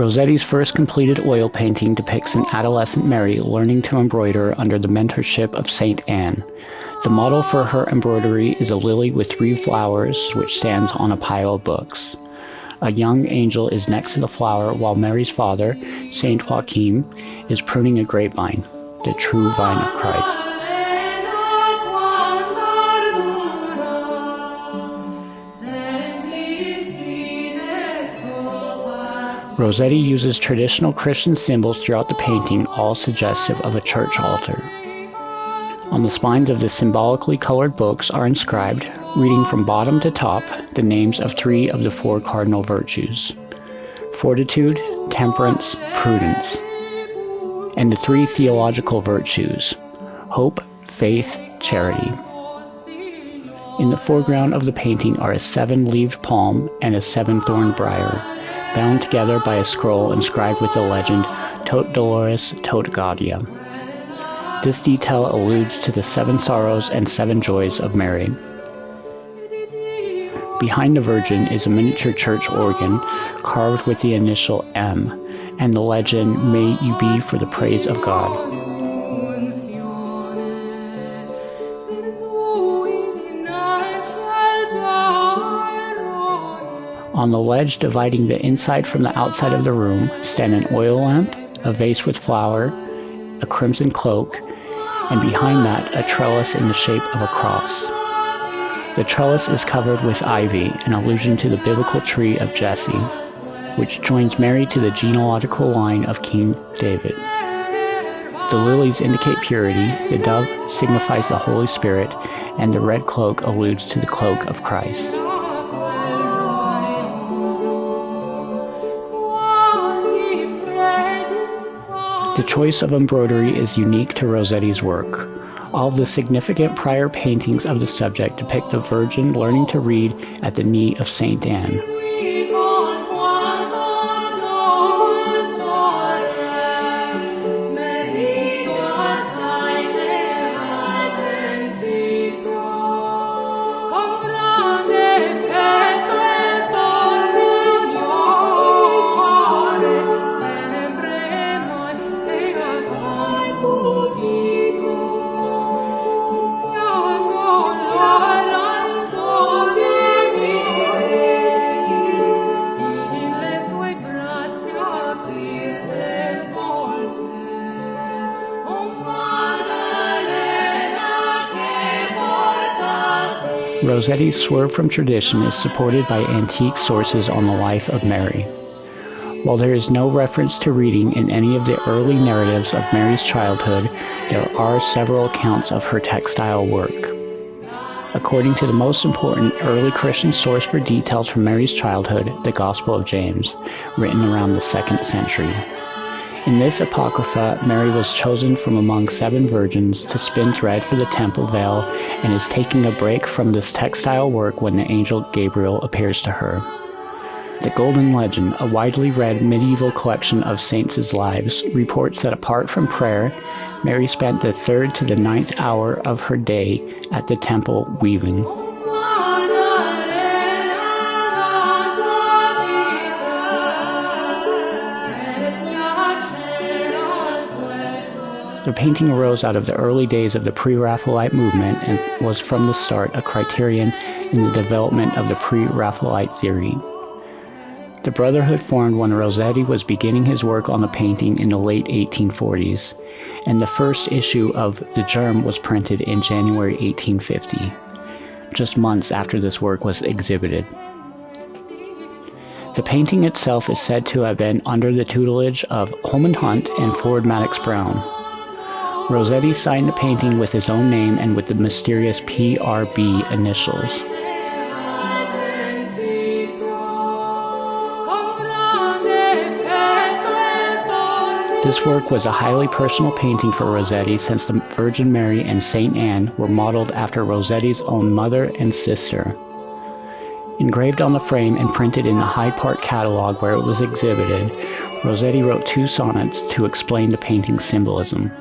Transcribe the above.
Rossetti's first completed oil painting depicts an adolescent Mary learning to embroider under the mentorship of Saint Anne. The model for her embroidery is a lily with 3 flowers, which stands on a pile of books. A young angel is next to the flower, while Mary's father, Saint Joachim, is pruning a grapevine, the true vine of Christ. Rossetti uses traditional Christian symbols throughout the painting, all suggestive of a church altar. On the spines of the symbolically colored books are inscribed, reading from bottom to top, the names of 3 of the 4 cardinal virtues: fortitude, temperance, prudence, and the 3 theological virtues: hope, faith, charity. In the foreground of the painting are a 7-leaved palm and a 7-thorned briar, bound together by a scroll inscribed with the legend, Tot dolores, tot gaudia. This detail alludes to the 7 sorrows and 7 joys of Mary. Behind the Virgin is a miniature church organ carved with the initial M and the legend, "May you be for the praise of God." On the ledge dividing the inside from the outside of the room stand an oil lamp, a vase with flower, a crimson cloak, and behind that a trellis in the shape of a cross. The trellis is covered with ivy, an allusion to the biblical tree of Jesse, which joins Mary to the genealogical line of King David. The lilies indicate purity, the dove signifies the Holy Spirit, and the red cloak alludes to the cloak of Christ. The choice of embroidery is unique to Rossetti's work. All of the significant prior paintings of the subject depict the Virgin learning to read at the knee of Saint Anne. Rossetti's swerve from tradition is supported by antique sources on the life of Mary. While there is no reference to reading in any of the early narratives of Mary's childhood, there are several accounts of her textile work. According to the most important early Christian source for details from Mary's childhood, the Gospel of James, written around the 2nd century. In this apocrypha, Mary was chosen from among 7 virgins to spin thread for the temple veil and is taking a break from this textile work when the angel Gabriel appears to her. The Golden Legend, a widely read medieval collection of saints' lives, reports that apart from prayer, Mary spent the 3rd to the 9th hour of her day at the temple weaving. The painting arose out of the early days of the pre-Raphaelite movement and was from the start a criterion in the development of the pre-Raphaelite theory. The Brotherhood formed when Rossetti was beginning his work on the painting in the late 1840s, and the first issue of The Germ was printed in January 1850, just months after this work was exhibited. The painting itself is said to have been under the tutelage of Holman Hunt and Ford Madox Brown. Rossetti signed the painting with his own name and with the mysterious PRB initials. This work was a highly personal painting for Rossetti since the Virgin Mary and Saint Anne were modeled after Rossetti's own mother and sister. Engraved on the frame and printed in the Hyde Park catalog where it was exhibited, Rossetti wrote 2 sonnets to explain the painting's symbolism.